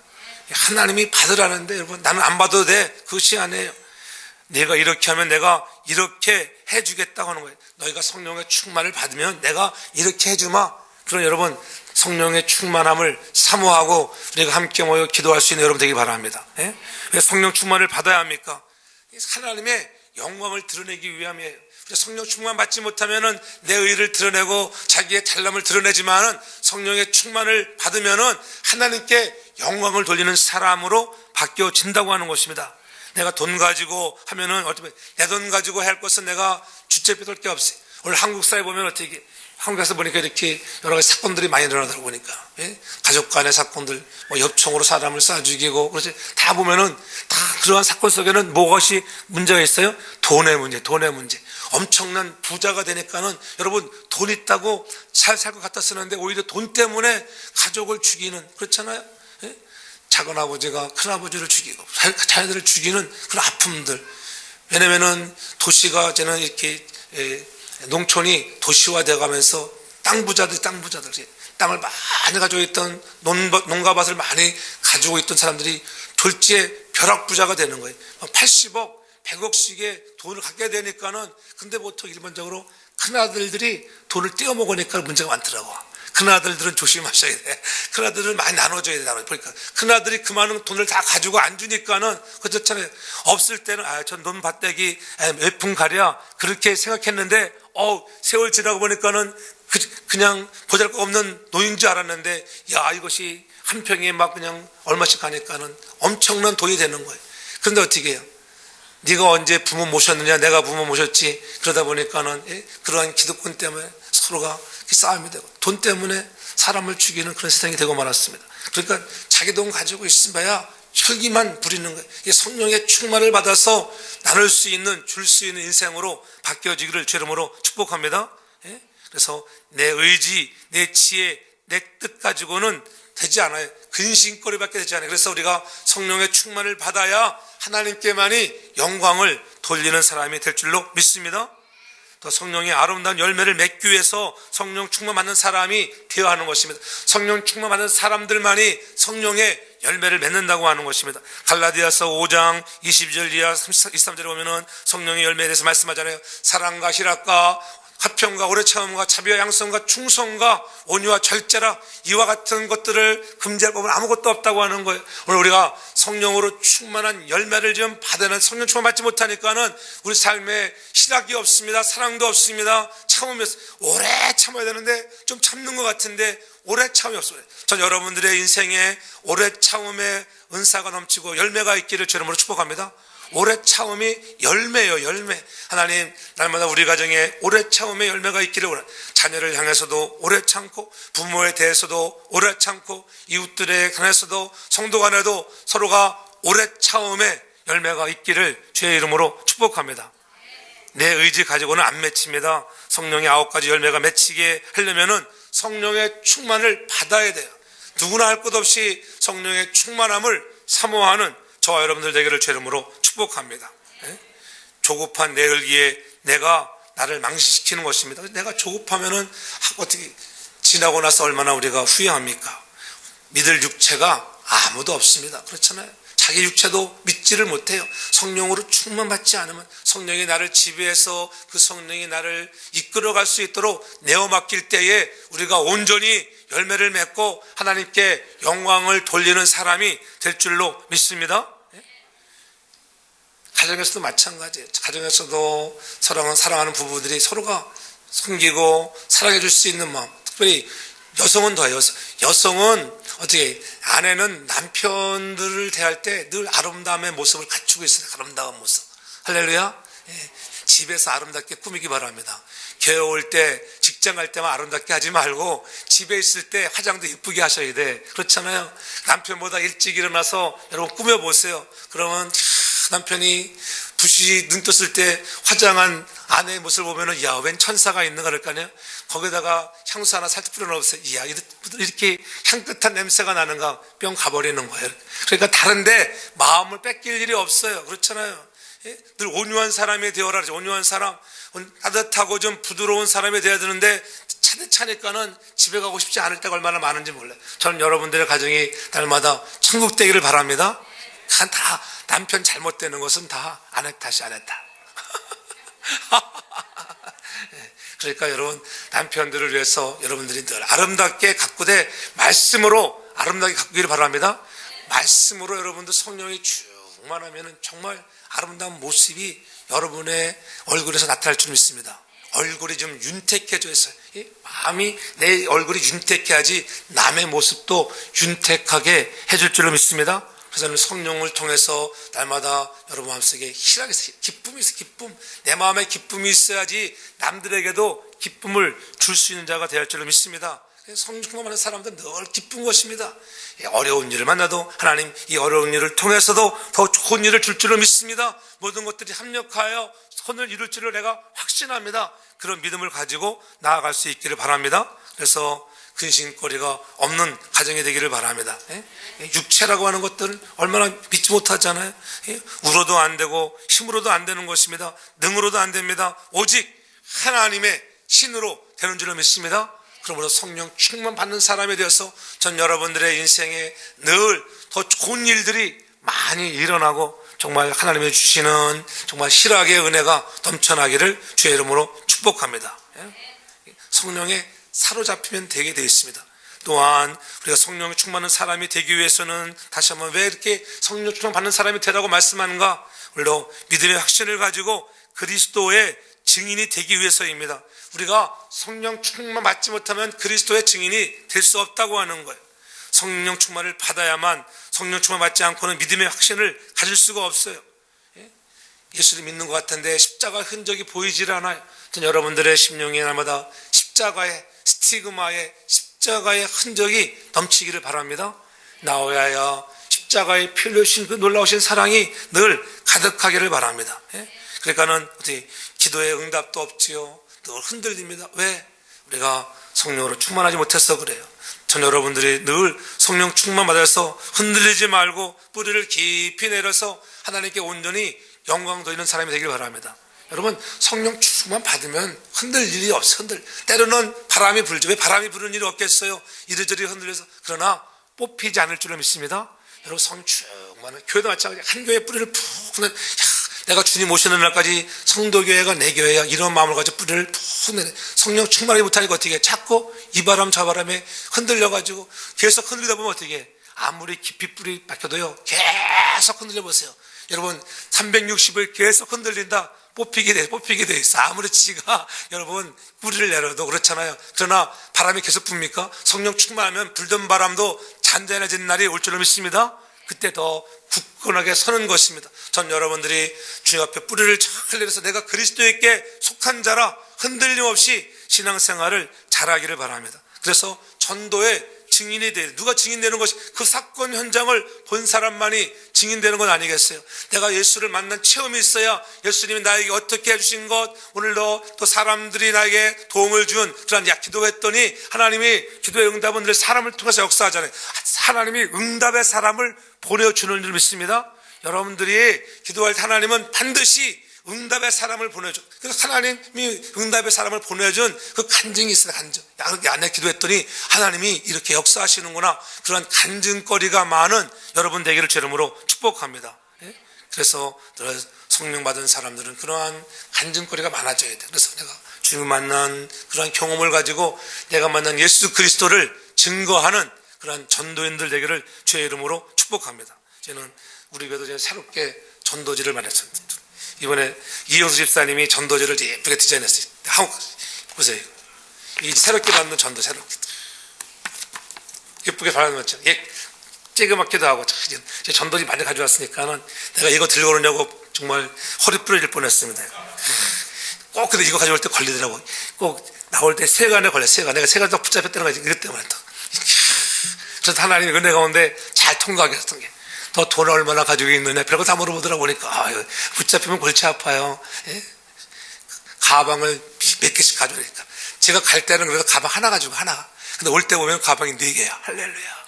하나님이 받으라는데 여러분 나는 안 받아도 돼. 그것이 아니에요. 내가 이렇게 하면 내가 이렇게 해주겠다고 하는 거예요. 너희가 성령의 충만을 받으면 내가 이렇게 해주마. 그런 여러분 성령의 충만함을 사모하고 우리가 함께 모여 기도할 수 있는 여러분 되기 바랍니다. 예? 왜 성령 충만을 받아야 합니까? 하나님의 영광을 드러내기 위함이에요. 성령 충만 받지 못하면은 내 의를 드러내고 자기의 잘남을 드러내지만은 성령의 충만을 받으면은 하나님께 영광을 돌리는 사람으로 바뀌어진다고 하는 것입니다. 내가 돈 가지고 하면은 어쩌면 내 돈 가지고 할 것은 내가 주체 뺏을 게 없어요. 오늘 한국 사회 보면 어떻게 한국에서 보니까 이렇게 여러 가지 사건들이 많이 일어나다 보니까 예? 가족 간의 사건들, 뭐 엽총으로 사람을 쏴 죽이고 그렇지 다 보면은 다 그러한 사건 속에는 무엇이 문제가 있어요? 돈의 문제. 엄청난 부자가 되니까는 여러분 돈 있다고 잘 살 것 같아 쓰는데 오히려 돈 때문에 가족을 죽이는 그렇잖아요. 예? 작은 아버지가 큰 아버지를 죽이고 자녀들을 죽이는 그런 아픔들. 왜냐면은 도시가 저는 이렇게 농촌이 도시화되어 가면서 땅 부자들이 땅을 많이 가지고 있던 농가밭을 많이 가지고 있던 사람들이 졸지에 벼락부자가 되는 거예요. 80억, 100억씩의 돈을 갖게 되니까는, 근데 보통 일반적으로 큰아들들이 돈을 떼어먹으니까 문제가 많더라고. 큰아들들은 조심하셔야 돼. 큰아들은 많이 나눠줘야 돼. 그러니까 큰아들이 그 많은 돈을 다 가지고 안 주니까는, 그렇잖아요. 없을 때는 전 돈 밭대기 몇푼 가랴 그렇게 생각했는데, 세월 지나고 보니까는 그냥 보잘것없는 노인 줄 알았는데, 이것이 한 평에 막 그냥 얼마씩 가니까는 엄청난 돈이 되는 거예요. 그런데 어떻게 해요? 네가 언제 부모 모셨느냐, 내가 부모 모셨지. 그러다 보니까는 그러한 기득권 때문에 서로가 싸움이 되고, 돈 때문에 사람을 죽이는 그런 세상이 되고 말았습니다. 그러니까 자기 돈 가지고 있으면야 혈기만 부리는 거예요. 이게 성령의 충만을 받아서 나눌 수 있는, 줄 수 있는 인생으로 바뀌어지기를 주 이름으로 축복합니다. 그래서 내 의지, 내 지혜, 내 뜻 가지고는 되지 않아요. 근심거리밖에 되지 않아요. 그래서 우리가 성령의 충만을 받아야 하나님께만이 영광을 돌리는 사람이 될 줄로 믿습니다. 또 성령의 아름다운 열매를 맺기 위해서 성령 충만 받는 사람이 되어야 하는 것입니다. 성령 충만 받는 사람들만이 성령의 열매를 맺는다고 하는 것입니다. 갈라디아서 5장 22절 이하 23절에 보면은 성령의 열매에 대해서 말씀하잖아요. 사랑과 희락과 화평과 오래 참음과 자비와 양성과 충성과 온유와 절제라, 이와 같은 것들을 금지할 법은 아무것도 없다고 하는 거예요. 오늘 우리가 성령으로 충만한 열매를 좀 받아는, 성령 충만 받지 못하니까는 우리 삶에 희락이 없습니다. 사랑도 없습니다. 참음이 없습니다. 오래 참아야 되는데 좀 참는 것 같은데 오래 참음이 없어요. 전 여러분들의 인생에 오래 참음의 은사가 넘치고 열매가 있기를 주 이름으로 축복합니다. 오래 참음이 열매예요. 열매. 하나님 날마다 우리 가정에 오래 참음의 열매가 있기를 원합니다. 자녀를 향해서도 오래 참고, 부모에 대해서도 오래 참고, 이웃들에 관해서도, 성도 간에도 서로가 오래 참음의 열매가 있기를 주의 이름으로 축복합니다. 내 의지 가지고는 안 맺힙니다. 성령의 9가지 열매가 맺히게 하려면은 성령의 충만을 받아야 돼요. 누구나 할 것 없이 성령의 충만함을 사모하는 저와 여러분들 되기를 주 이름으로 축복합니다. 조급한 내 의기에 내가 나를 망신시키는 것입니다. 내가 조급하면은 어떻게 지나고 나서 얼마나 우리가 후회합니까? 믿을 육체가 아무도 없습니다. 그렇잖아요. 자기 육체도 믿지를 못해요. 성령으로 충만받지 않으면, 성령이 나를 지배해서 그 성령이 나를 이끌어갈 수 있도록 내어 맡길 때에 우리가 온전히 열매를 맺고 하나님께 영광을 돌리는 사람이 될 줄로 믿습니다. 가정에서도 마찬가지예요. 가정에서도 사랑하는 부부들이 서로가 섬기고 사랑해 줄 수 있는 마음, 특별히 여성은 더해요. 여성은 어떻게, 아내는 남편들을 대할 때 늘 아름다움의 모습을 갖추고 있어요. 아름다운 모습. 할렐루야. 집에서 아름답게 꾸미기 바랍니다. 교회 올 때, 직장 갈 때만 아름답게 하지 말고 집에 있을 때 화장도 예쁘게 하셔야 돼. 그렇잖아요. 남편보다 일찍 일어나서 여러분 꾸며보세요. 그러면 남편이 부시 눈 떴을 때 화장한 아내의 모습을 보면은, 웬 천사가 있는가 그럴 거 아니에요? 거기다가 향수 하나 살짝 뿌려놓으세요. 이렇게 향긋한 냄새가 나는가? 뿅 가버리는 거예요. 그러니까 다른데 마음을 뺏길 일이 없어요. 그렇잖아요. 늘 온유한 사람이 되어라. 온유한 사람, 따뜻하고 좀 부드러운 사람이 되어야 되는데 차니까는 집에 가고 싶지 않을 때가 얼마나 많은지 몰라요. 저는 여러분들의 가정이 날마다 천국 되기를 바랍니다. 다 남편 잘못되는 것은 다 아내 탓이, 아내 탓. 그러니까 여러분, 남편들을 위해서 여러분들이 늘 아름답게 가꾸되 말씀으로 아름답게 가꾸기를 바랍니다. 말씀으로 여러분들 성령이 충만하면 정말 아름다운 모습이 여러분의 얼굴에서 나타날 줄 믿습니다. 얼굴이 좀 윤택해져 있어요. 마음이, 내 얼굴이 윤택해야지 남의 모습도 윤택하게 해줄 줄로 믿습니다. 그래서 저는 성령을 통해서 날마다 여러분 마음속에 희락이 있어요. 기쁨이 있어요. 기쁨. 내 마음에 기쁨이 있어야지 남들에게도 기쁨을 줄 수 있는 자가 되어야 할 줄로 믿습니다. 성령 충만한 사람들은 늘 기쁜 것입니다. 어려운 일을 만나도 하나님 이 어려운 일을 통해서도 더 좋은 일을 줄 줄로 믿습니다. 모든 것들이 합력하여 선을 이룰 줄을 내가 확신합니다. 그런 믿음을 가지고 나아갈 수 있기를 바랍니다. 그래서 근심거리가 없는 가정이 되기를 바랍니다. 육체라고 하는 것들은 얼마나 믿지 못하잖아요. 울어도 안 되고 힘으로도 안 되는 것입니다. 능으로도 안 됩니다. 오직 하나님의 신으로 되는 줄로 믿습니다. 그러므로 성령 충만 받는 사람이 되어서 전 여러분들의 인생에 늘 더 좋은 일들이 많이 일어나고 정말 하나님이 주시는 정말 희락의 은혜가 넘쳐나기를 주의 이름으로 축복합니다. 성령에 사로잡히면 되게 되어 있습니다. 또한 우리가 성령에 충만한 사람이 되기 위해서는 다시 한번 왜 이렇게 성령 충만 받는 사람이 되라고 말씀하는가? 물론 믿음의 확신을 가지고 그리스도의 증인이 되기 위해서입니다. 우리가 성령 충만 받지 못하면 그리스도의 증인이 될 수 없다고 하는 거예요. 성령 충만을 받아야만, 성령 충만 받지 않고는 믿음의 확신을 가질 수가 없어요. 예수를 믿는 것 같은데 십자가 흔적이 보이질 않아요. 여러분들의 심령에 날마다 십자가의 스티그마의 십자가의 흔적이 넘치기를 바랍니다. 나오야야 십자가의 피 흘리신 그 놀라우신 사랑이 늘 가득하기를 바랍니다. 그러니까는 어떻게 기도의 응답도 없지요. 늘 흔들립니다. 왜? 우리가 성령으로 충만하지 못해서 그래요. 전 여러분들이 늘 성령 충만 받아서 흔들리지 말고 뿌리를 깊이 내려서 하나님께 온전히 영광 돌리는 사람이 되길 바랍니다. 여러분, 성령 충만 받으면 흔들 일이 없어요. 때로는 바람이 불죠. 왜 바람이 부는 일이 없겠어요? 이리저리 흔들려서. 그러나 뽑히지 않을 줄로 믿습니다. 여러분, 성령 충만은 교회도 마찬가지예요. 한 교회에 뿌리를 푹 내려, 내가 주님 오시는 날까지 성도교회가 내 교회야, 이런 마음을 가지고 뿌리를 푹 내려. 성령 충만하지 못하니까 어떻게 해? 자꾸 이 바람 저 바람에 흔들려가지고 계속 흔들리다 보면 어떻게 해? 아무리 깊이 뿌리 박혀도요, 계속 흔들려 보세요. 여러분, 360을 계속 흔들린다. 뽑히게 돼 있어. 아무리 지가 여러분 뿌리를 내려도 그렇잖아요. 그러나 바람이 계속 붑니까? 성령 충만하면 불던 바람도 잔잔해진 날이 올 줄로 믿습니다. 그때 더 굳건하게 서는 것입니다. 전 여러분들이 주님 앞에 뿌리를 잘 내려서 내가 그리스도에게 속한 자라 흔들림 없이 신앙생활을 잘하기를 바랍니다. 그래서 전도의 증인이 돼요. 누가 증인되는 것이 그 사건 현장을 본 사람만이 증인되는 건 아니겠어요? 내가 예수를 만난 체험이 있어야 예수님이 나에게 어떻게 해주신 것, 오늘도 또 사람들이 나에게 도움을 준 그런 기도했더니 하나님이 기도의 응답은 늘 사람을 통해서 역사하잖아요. 하나님이 응답의 사람을 보내주는 줄 믿습니다. 여러분들이 기도할 때 하나님은 반드시 응답의 사람을 보내줘. 그래서 하나님이 응답의 사람을 보내준 그 간증이 있어요. 간증. 안에 기도했더니 하나님이 이렇게 역사하시는구나. 그런 간증거리가 많은 여러분 되기를 제 이름으로 축복합니다. 그래서 성령 받은 사람들은 그러한 간증거리가 많아져야 돼. 그래서 내가 주님 만난 그러한 경험을 가지고 내가 만난 예수 그리스도를 증거하는 그러한 전도인들 되기를 주의 이름으로 축복합니다. 저는 우리 교회도 새롭게 전도지를 마련했습니다. 이번에 이영수 집사님이 전도지를 예쁘게 디자인했어요. 보세요. 이 새롭게 만든 전도, 새롭게. 예쁘게 발라놓았죠. 쬐그맣기도 하고. 제 전도지 많이 가져왔으니까는 내가 이거 들고 오느냐고 정말 허리 부러질 뻔했습니다. 꼭 근데 이거 가져올 때 걸리더라고. 꼭 나올 때 세간에 걸려, 세간. 내가 세간 딱 붙잡혔다는 거지. 이것 때문에 또. 그래서 하나님이 은혜 가운데 잘 통과하게 했던 게. 너 돈 얼마나 가지고 있느냐 별거 다 물어보더라 보니까 붙잡히면 골치 아파요. 가방을 몇 개씩 가져오니까 제가 갈 때는 그래도 가방 하나 가지고 하나, 근데 올 때 보면 가방이 4개야. 할렐루야.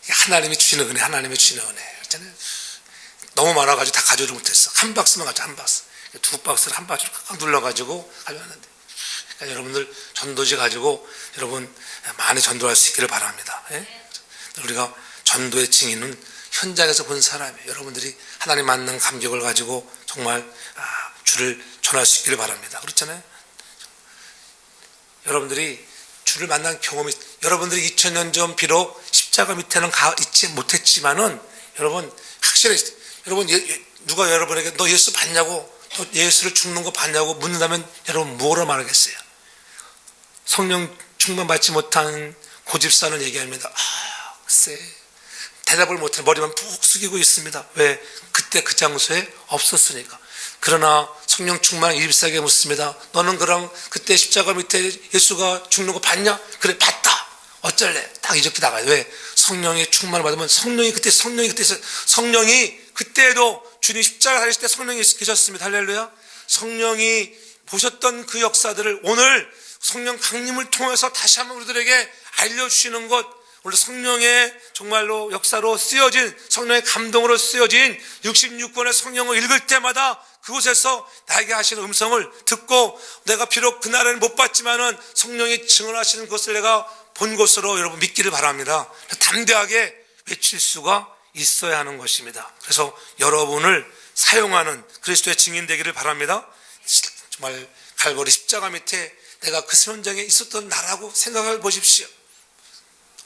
하나님이 주시는 은혜, 하나님이 주시는 은혜 있잖아요. 너무 많아가지고 다 가져오지 못했어. 한 박스만 가져, 한 박스. 2박스를 한 박스로 꽉 눌러가지고 가져왔는데, 그러니까 여러분들 전도지 가지고 여러분 많이 전도할 수 있기를 바랍니다. 우리가 전도의 증인은 현장에서 본 사람이에요. 여러분들이 하나님 만난 감격을 가지고 정말 주를 전할 수 있기를 바랍니다. 그렇잖아요. 여러분들이 주를 만난 경험이, 여러분들이 2000년 전 비록 십자가 밑에는 있지 못했지만은 여러분 확실히, 여러분 누가 여러분에게 너 예수 봤냐고, 너 예수를 죽는 거 봤냐고 묻는다면 여러분 뭐라 말하겠어요? 성령 충만 받지 못한 고집사는 얘기합니다. 글쎄 대답을 못해 머리만 푹 숙이고 있습니다. 왜? 그때 그 장소에 없었으니까. 그러나 성령 충만한 24개 묻습니다. 너는 그럼 그때 십자가 밑에 예수가 죽는 거 봤냐? 그래 봤다. 어쩔래? 딱 이렇게 나가요. 왜? 성령의 충만을 받으면 성령이 그때도 주님 십자가 달리실 때 성령이 계셨습니다. 할렐루야. 성령이 보셨던 그 역사들을 오늘 성령 강림을 통해서 다시 한번 우리들에게 알려주시는 것, 오늘 성령의 정말로 역사로 쓰여진, 성령의 감동으로 쓰여진 66권의 성경을 읽을 때마다 그곳에서 나에게 하시는 음성을 듣고, 내가 비록 그날에는 못 봤지만은 성령이 증언하시는 것을 내가 본 것으로 여러분 믿기를 바랍니다. 담대하게 외칠 수가 있어야 하는 것입니다. 그래서 여러분을 사용하는 그리스도의 증인 되기를 바랍니다. 정말 갈보리 십자가 밑에 내가 그 현장에 있었던 나라고 생각해 보십시오.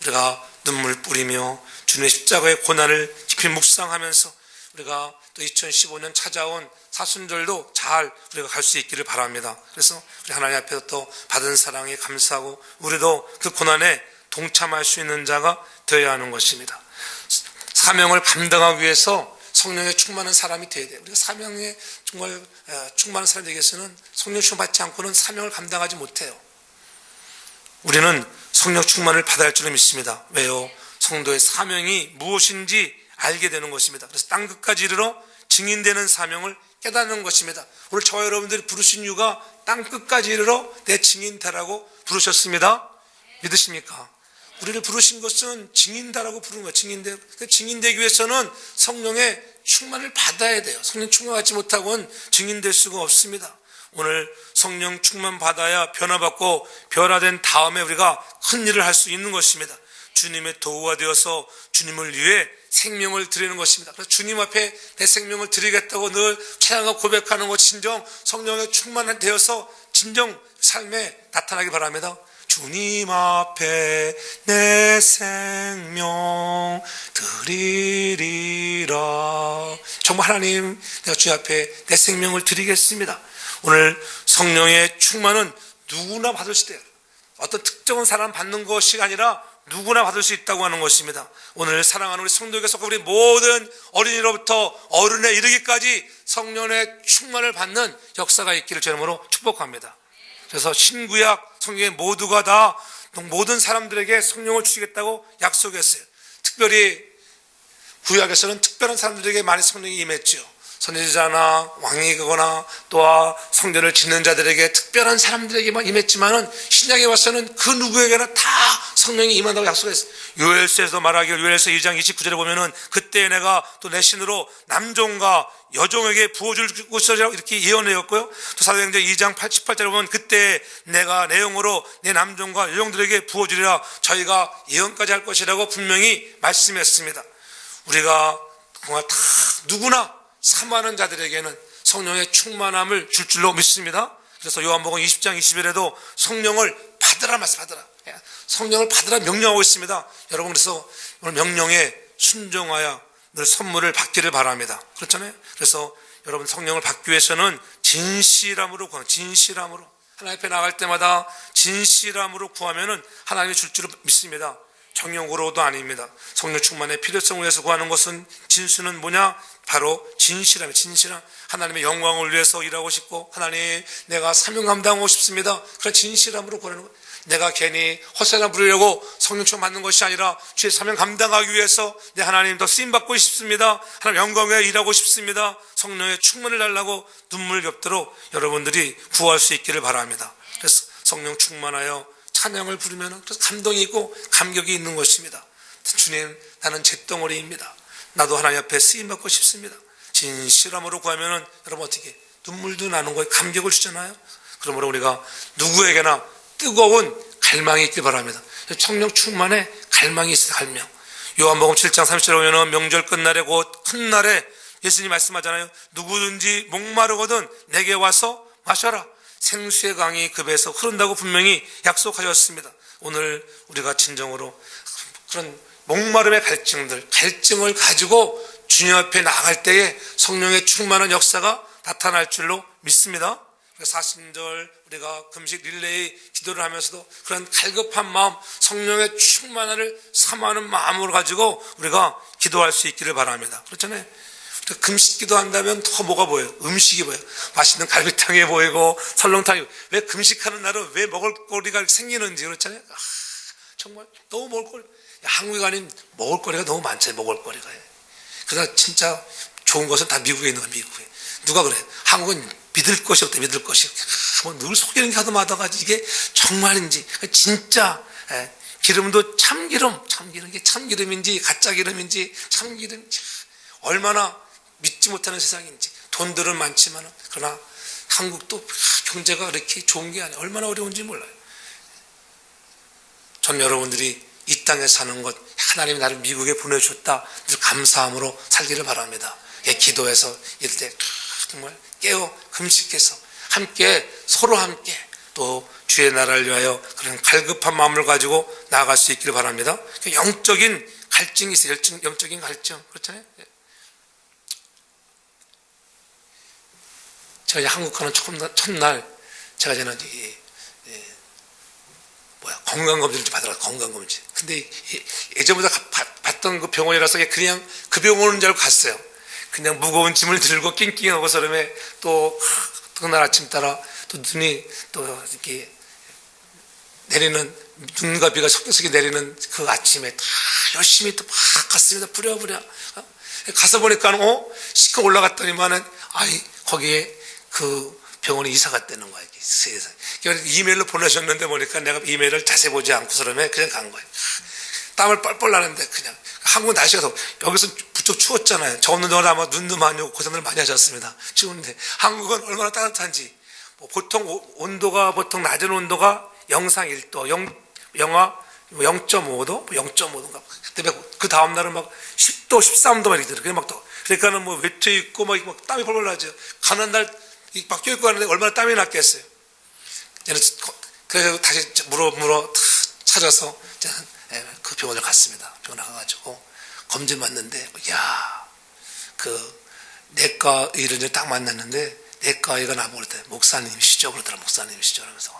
우리가 눈물 뿌리며 주님의 십자가의 고난을 깊이 묵상하면서 우리가 또 2015년 찾아온 사순절도 잘 우리가 갈 수 있기를 바랍니다. 그래서 우리 하나님 앞에서 또 받은 사랑에 감사하고 우리도 그 고난에 동참할 수 있는 자가 되어야 하는 것입니다. 사명을 감당하기 위해서 성령에 충만한 사람이 되어야 돼요. 우리가 사명에 정말 충만한 사람이 되기 위해서는 성령 충만 받지 않고는 사명을 감당하지 못해요. 우리는 성령 충만을 받아야 할 줄로 믿습니다. 왜요? 성도의 사명이 무엇인지 알게 되는 것입니다. 그래서 땅 끝까지 이르러 증인되는 사명을 깨닫는 것입니다. 오늘 저와 여러분들이 부르신 이유가 땅 끝까지 이르러 내 증인 되라고 부르셨습니다. 믿으십니까? 우리를 부르신 것은 증인다라고 부르는 거예요. 증인되기 위해서는 성령의 충만을 받아야 돼요. 성령 충만 받지 못하고는 증인될 수가 없습니다. 오늘 성령 충만 받아야 변화받고 변화된 다음에 우리가 큰 일을 할 수 있는 것입니다. 주님의 도구가 되어서 주님을 위해 생명을 드리는 것입니다. 그래서 주님 앞에 내 생명을 드리겠다고 늘 찬양하고 고백하는 것, 진정 성령에 충만되어서 진정 삶에 나타나기 바랍니다. 주님 앞에 내 생명 드리리라. 정말 하나님, 내가 주님 앞에 내 생명을 드리겠습니다. 오늘 성령의 충만은 누구나 받을 수 있대요. 어떤 특정한 사람 받는 것이 아니라 누구나 받을 수 있다고 하는 것입니다. 오늘 사랑하는 우리 성도에게 속한 우리 모든 어린이로부터 어른에 이르기까지 성령의 충만을 받는 역사가 있기를 주님으로 축복합니다. 그래서 신구약 성경에 모두가 다 모든 사람들에게 성령을 주시겠다고 약속했어요. 특별히 구약에서는 특별한 사람들에게 많이 성령이 임했죠. 선지자나 왕이거나 또한 성전을 짓는 자들에게, 특별한 사람들에게만 임했지만은 신약에 와서는 그 누구에게나 다 성령이 임한다고 약속했어요. 요엘서에서 말하기를, 요엘서 2장 29절에 보면은 그때 내가 또 내 신으로 남종과 여종에게 부어줄 것이라고 이렇게 예언하였고요. 또 사도행전 2장 88절에 보면 그때 내가 내 영으로 내 남종과 여종들에게 부어주리라, 저희가 예언까지 할 것이라고 분명히 말씀했습니다. 우리가 정말 다 누구나 사모하는 자들에게는 성령의 충만함을 줄 줄로 믿습니다. 그래서 요한복음 20장 20절에도 성령을 받으라 말씀하더라. 성령을 받으라 명령하고 있습니다. 여러분, 그래서 오늘 명령에 순종하여 늘 선물을 받기를 바랍니다. 그렇잖아요. 그래서 여러분, 성령을 받기 위해서는 진실함으로 구하는, 진실함으로 하나님 앞에 나갈 때마다 진실함으로 구하면은 하나님이 줄 줄로 믿습니다. 정욕으로도 아닙니다. 성령 충만의 필요성을 위해서 구하는 것은, 진수는 뭐냐? 바로 진실함, 진실함. 하나님의 영광을 위해서 일하고 싶고, 하나님 내가 사명 감당하고 싶습니다. 그런 진실함으로 구하는 거예요. 내가 괜히 헛사람 부리려고 성령 충만 받는 것이 아니라 주의 사명 감당하기 위해서 내 하나님 더 쓰임받고 싶습니다. 하나님 영광 위해 일하고 싶습니다. 성령의 충만을 달라고 눈물 겹도록 여러분들이 구할 수 있기를 바랍니다. 그래서 성령 충만하여 찬양을 부르면 그래서 감동이 있고 감격이 있는 것입니다. 주님, 나는 잿덩어리입니다. 나도 하나님 앞에 쓰임받고 싶습니다. 진실함으로 구하면 여러분 어떻게 눈물도 나는 거예요. 감격을 주잖아요. 그러므로 우리가 누구에게나 뜨거운 갈망이 있길 바랍니다. 성령 충만에 갈망이 있어요. 갈망. 요한복음 7장 30절에 보면 명절 끝날에 곧 큰 날에 예수님이 말씀하잖아요. 누구든지 목마르거든 내게 와서 마셔라. 생수의 강이 그 배에서 흐른다고 분명히 약속하셨습니다. 오늘 우리가 진정으로 그런 목마름의 갈증을 가지고 주님 앞에 나갈 때에 성령의 충만한 역사가 나타날 줄로 믿습니다. 사순절 우리가 금식 릴레이 기도를 하면서도 그런 갈급한 마음, 성령의 충만함을 사모하는 마음으로 가지고 우리가 기도할 수 있기를 바랍니다. 그렇잖아요. 금식 기도한다면 더 뭐가 보여요? 음식이 보여요. 맛있는 갈비탕이 보이고 설렁탕이. 왜 금식하는 날은 왜 먹을거리가 생기는지. 그렇잖아요. 정말 너무 먹을거리. 한국에 가면 먹을거리가 너무 많잖아요. 먹을거리가. 그러나 진짜 좋은 것은 다 미국에 있는 거예요. 미국에. 누가 그래? 한국은 믿을 것이 없대. 믿을 것이. 늘 속이는 게 하도 많아가지고 이게 정말인지 진짜 기름도 참기름, 이게 참기름인지 가짜 기름인지 참기름인지 얼마나 믿지 못하는 세상인지. 돈들은 많지만 그러나 한국도 경제가 그렇게 좋은 게 아니에요. 얼마나 어려운지 몰라요. 전 여러분들이 이 땅에 사는 것, 하나님이 나를 미국에 보내주셨다 늘 감사함으로 살기를 바랍니다. 예, 기도해서 이때 정말 깨어 금식해서 함께 서로 함께 또 주의 나라를 위하여 그런 갈급한 마음을 가지고 나아갈 수 있기를 바랍니다. 영적인 갈증이 있어요. 영적인 갈증. 그렇잖아요. 제가 한국 가는 첫날 제가 저는 건강검진을 받으러 건강검진. 근데 예전보다 봤던 그 병원이라서 그냥 그 병원인 줄 알고 갔어요. 그냥 무거운 짐을 들고 낑낑하고 서름에 또 그날 아침 따라 또 눈이 또 이렇게 내리는 눈과 비가 섞여서 내리는 그 아침에 다 열심히 또 막 갔습니다. 부랴부랴 가서 보니까 시커 올라갔더니만은 거기에 그 병원에 이사 갔다는 거야. 세상에. 이메일로 보내셨는데 보니까 내가 이메일을 자세히 보지 않고 서름에 그냥 간 거예요. 땀을 뻘뻘 나는데 그냥 한국 날씨가 더 여기서 부쩍 추웠잖아요. 저 없는 동안 아마 눈도 많이 오고 고생을 많이 하셨습니다. 추운데 한국은 얼마나 따뜻한지 보통 온도가 보통 낮은 온도가 영상 1도 영하 0.5도 0.5도인가 그때 그 다음날은 막 10도 13도 막 이렇게 막 또 그러니까는 뭐 외투 입고 막 땀이 펄펄 나죠. 가는 날 막 껴입고 가는데 얼마나 땀이 났겠어요. 그래서 다시 물어 찾아서 그 병원을 갔습니다. 병원에 가가지고 검진 받는데 그 내과 의를 딱 만났는데 내과 의가 나보고 그랬대. 목사님이시죠? 그러더라. 목사님이시죠? 그러면서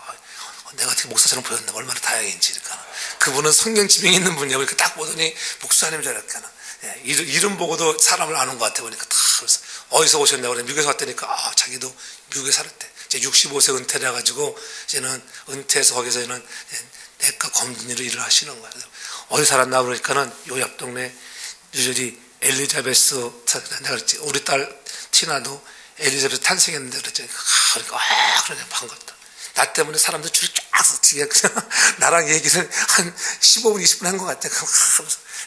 내가 어떻게 목사처럼 보였나 얼마나 다행인지. 그러니까 그분은 성경 지명이 있는 분이야. 그러니까 딱 보더니 목사님이라 그러니까 이름 보고도 사람을 아는 것 같아 보니까 다 그래서 어디서 오셨냐고 그래. 미국에서 왔다니까 자기도 미국에 살았대. 이제 65세 은퇴를 해가지고 이제는 은퇴해서 거기서 이제는 내과 검진으로 일을 하시는 거야. 어디 살았나 그러니까는 요 옆 동네 유저리 엘리자베스 내가 그랬지. 우리 딸 티나도 엘리자베스 탄생했는데 그랬지. 그러니까 그러냐 반갑다. 나 때문에 사람들 줄이 쫙 서지. 나랑 얘기를 한 15분 20분 한 것 같아.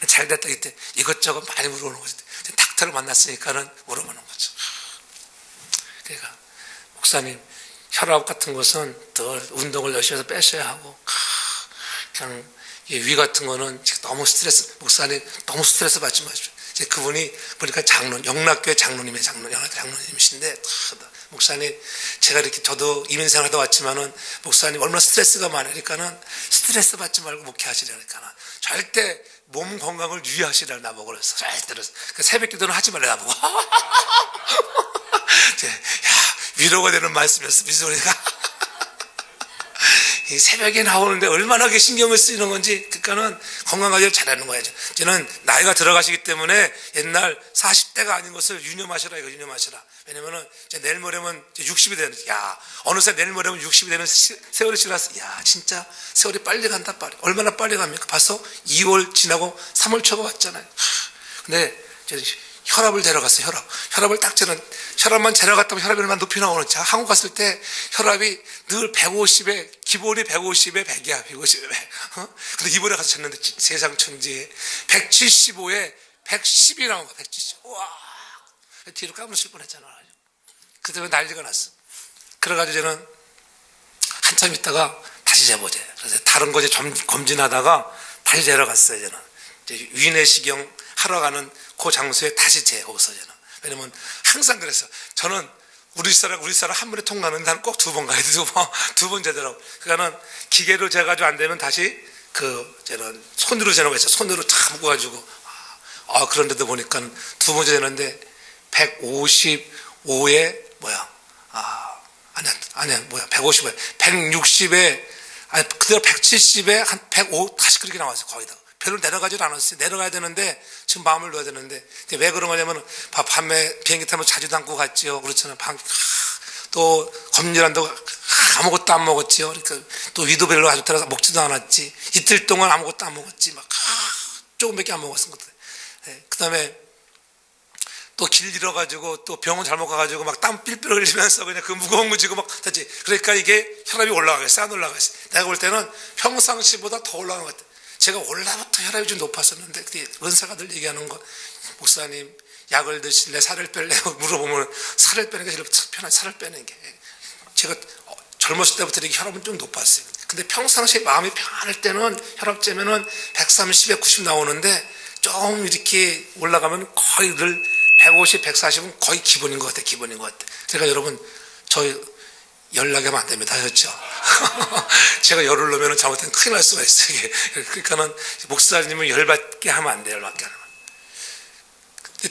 잘 됐다 이때 이것저것 많이 물어보는 거지. 닥터를 만났으니까는 물어보는 거죠. 그러니까 목사님 혈압 같은 것은 늘 운동을 열심히 해서 빼셔야 하고 그냥 위 같은 거는 너무 스트레스 목사님 너무 스트레스 받지 마십시오. 그분이 보니까 영락교회 장로님이신데 목사님 제가 이렇게 저도 이민생활 하다 왔지만은 목사님 얼마나 스트레스가 많으니까는 스트레스 받지 말고 목회하시라니까 절대 몸 건강을 유의하시라 나보고 그랬어. 절대로 새벽 기도는 하지 말라 나보고. 위로가 되는 말씀이었어. 미소리가 이 새벽에 나오는데 얼마나 신경을 쓰이는 건지. 그러니까는 건강관리를 잘하는 거예요. 저는 나이가 들어가시기 때문에 옛날 40대가 아닌 것을 유념하시라. 이거 유념하시라. 왜냐면은 내일 모레면 60이 되는. 어느새 내일 모레면 60이 되는 세월이 지났어. 진짜 세월이 빨리 간다. 빨리. 얼마나 빨리 갑니까? 벌써 2월 지나고 3월 초가 왔잖아요. 근데 혈압을 데려갔어요. 혈압을 딱 재는 혈압만 재려갔다면 혈압이 얼마나 높이 나오는지. 한국 갔을 때 혈압이 늘 150에 기본이 150에 100이야. 150에 100. 근데 이번에 가서 쟀는데 세상 천지에 175에 110이 나온 거야. 170. 와. 뒤로 까무실 뻔했잖아. 그때 난리가 났어. 그래가지고 저는 한참 있다가 다시 재보재. 그래서 다른 거제 검진하다가 다시 재러 갔어요. 저는 이제 위내시경 하러 가는 그 장소에 다시 재고서 저는. 왜냐면 항상 그랬어. 저는 우리 사람 한 번에 통과하는데 나는 꼭 두 번 가야 돼. 두 번 재더라고. 그러니까는 기계로 재가지고 안 되면 다시 저는 손으로 재는 거 있죠. 손으로 탁 묶어가지고. 그런데도 보니까 두 번 재는데 155에 아니야 150에 160에 그대로 170에 한 105 다시 그렇게 나왔어요. 거의 다. 별로 내려가지도 않았어요. 내려가야 되는데 지금 마음을 놓아야 되는데 왜 그런 거냐면 밤에 비행기 타면 자지도 않고 갔지요. 그렇잖아요. 또 검진한다고 아무것도 안 먹었지요. 그러니까 또 위도 별로 아주 들어서 먹지도 않았지. 이틀 동안 아무것도 안 먹었지. 조금밖에 안 먹었은 것들. 그다음에 또 길 잃어가지고 또 병원 잘못 가가지고 막 땀 삘삘 흘리면서 그냥 그 무거운 거 지고 막 됐지. 그러니까 이게 혈압이 올라가겠어. 안 올라가겠어. 내가 볼 때는 평상시보다 더 올라가는 것 같아. 제가 원래부터 혈압이 좀 높았었는데 그때 은사가 늘 얘기하는 거, 목사님 약을 드실래 살을 뺄래 물어보면 살을 빼는 게 제일 편한, 살을 빼는 게. 제가 젊었을 때부터 이렇게 혈압은 좀 높았어요. 근데 평상시에 마음이 편할 때는 혈압 재면은 130, 190 나오는데 좀 이렇게 올라가면 거의 늘 150, 140은 거의 기본인 것 같아요. 기본인 것 같아요. 제가 여러분, 저 열나게 하면 안 됩니다. 하셨죠? 제가 열을 넣으면 잘못하면 큰일 날 수가 있어요. 이게. 그러니까는 목사님은 열받게 하면 안 돼요. 열받게 하면.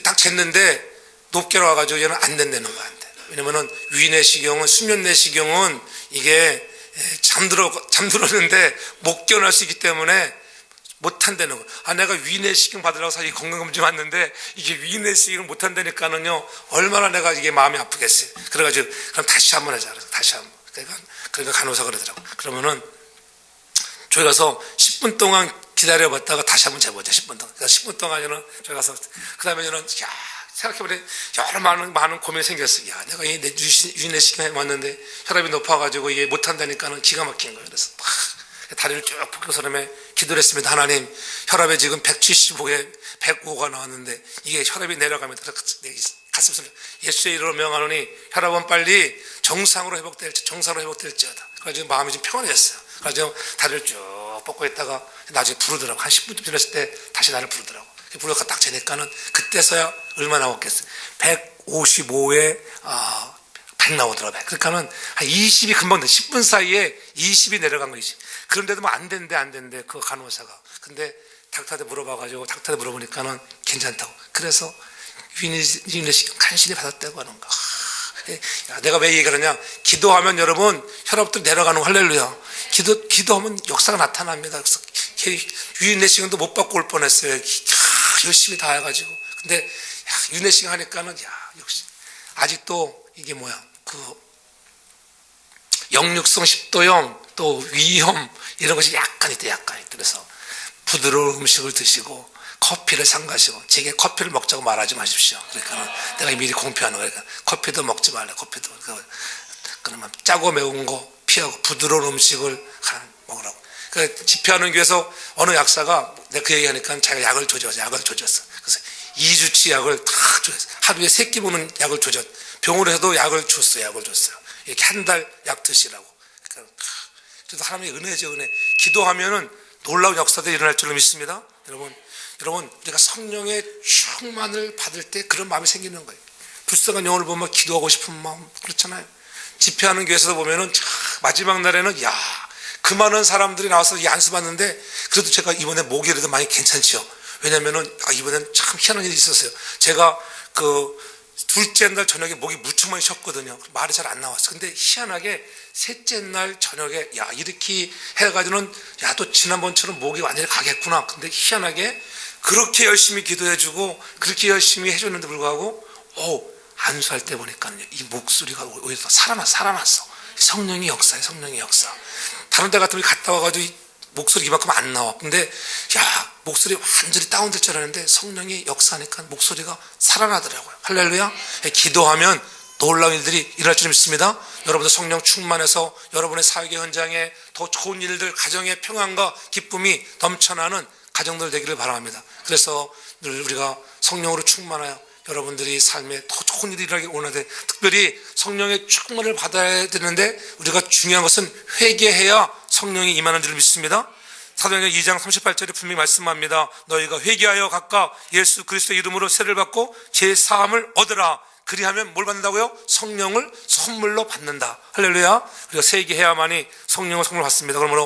딱 쟀는데 높게 나와가지고 얘는 안 된다는 거야. 안 돼. 왜냐면은 위내시경은, 수면내시경은 이게 잠들었는데 못 깨어날 수 있기 때문에 못한다는 거예요. 내가 위내시경 받으려고 사실 건강검진 왔는데 이게 위내시경을 못한다니까는요, 얼마나 내가 이게 마음이 아프겠어요. 그래가지고, 그럼 다시 한번 하자. 다시 한번. 그러니까 간호사가 그러더라고. 그러면은, 저희 가서 10분 동안 기다려봤다가 다시 한번 재보자. 10분 동안. 그러니까 10분 동안에는 저희 가서, 그 다음에는, 생각해보니 여러 많은 고민이 생겼어요. 내가 이 위내시경에 왔는데 혈압이 높아가지고 이게 못한다니까는 기가 막힌 거예요. 그래서 다리를 쭉 펴고서 기도를 했습니다. 하나님, 혈압이 지금 175에 105가 나왔는데 이게 혈압이 내려가면 가슴을 예수의 이름으로 명하노니 혈압은 빨리 정상으로 회복될지어다. 그래서 마음이 좀 평안해졌어요. 그래서 다리를 쭉 뻗고 있다가 나중에 부르더라고. 한 10분쯤 지났을 때 다시 나를 부르더라고. 부르다가 딱 재니까는 그때서야 얼마나 나왔겠어요. 155에 100 나오더라고요. 그러니까는 한 20이 금방 돼. 10분 사이에 20이 내려간 거, 20. 그런데도 뭐 안 된대, 그 간호사가. 근데 닥터한테 물어보니까는 괜찮다고. 그래서 위내시경 간신히 받았다고 하는 거. 내가 왜 얘기하느냐. 기도하면 여러분, 혈압도 내려가는 거, 할렐루야. 기도하면 역사가 나타납니다. 그래서 위내시경도 못 받고 올 뻔했어요. 열심히 다 해가지고. 근데, 위내시경 하니까는, 역시. 아직도 이게 역류성 식도염, 또 위염, 이런 것이 약간 있대. 그래서 부드러운 음식을 드시고, 커피를 삼가시고, 제게 커피를 먹자고 말하지 마십시오. 그러니까 내가 미리 공표하는 거니까 커피도 먹지 말래. 커피도. 그러면 짜고 매운 거 피하고 부드러운 음식을 먹으라고. 그 집회하는 교회에서 어느 약사가 내가 그 얘기하니까 자기가 약을 조졌어. 그래서 2주치 약을 다 줬어요. 하루에 3끼 먹는 약을 조졌. 병원에서도 약을 줬어요. 이렇게 한 달 약 드시라고. 그러니까 그래서 하나님의 은혜죠, 은혜. 기도하면은 놀라운 역사들이 일어날 줄로 믿습니다. 여러분, 우리가 성령의 충만을 받을 때 그런 마음이 생기는 거예요. 불쌍한 영혼을 보면 기도하고 싶은 마음, 그렇잖아요. 집회하는 교회에서도 보면은 마지막 날에는 그 많은 사람들이 나와서 안수 받는데 그래도 제가 이번에 목이 그래도 많이 괜찮지요. 왜냐면은 이번엔 참 희한한 일이 있었어요. 제가 둘째 날 저녁에 목이 무척 많이 쉬었거든요. 말이 잘 안 나왔어. 근데 희한하게 셋째 날 저녁에 이렇게 해가지고는 또 지난번처럼 목이 완전히 가겠구나. 근데 희한하게 그렇게 열심히 기도해주고 그렇게 열심히 해줬는데 불구하고 안수할 때 보니까 이 목소리가 오히려 살아났어. 성령의 역사예요. 성령의 역사. 다른 데 같으면 갔다 와가지고 목소리 이만큼 안 나와. 근데 목소리 완전히 다운될 줄 알았는데 성령이 역사하니까 목소리가 살아나더라고요. 할렐루야. 기도하면 놀라운 일들이 일어날 줄 믿습니다. 여러분들 성령 충만해서 여러분의 사역의 현장에 더 좋은 일들, 가정의 평안과 기쁨이 넘쳐나는 가정들 되기를 바랍니다. 그래서 늘 우리가 성령으로 충만하여 여러분들이 삶에 더 좋은 일이 일어나기 원하는데, 특별히 성령의 충만을 받아야 되는데 우리가 중요한 것은 회개해야 성령이 임하는 줄 믿습니다. 사도행전 2장 38절에 분명히 말씀합니다. 너희가 회개하여 각각 예수 그리스도의 이름으로 세를 받고 제사함을 얻으라. 그리하면 뭘 받는다고요? 성령을 선물로 받는다. 할렐루야. 우리가 회개해야만이 성령을 선물로 받습니다. 그러므로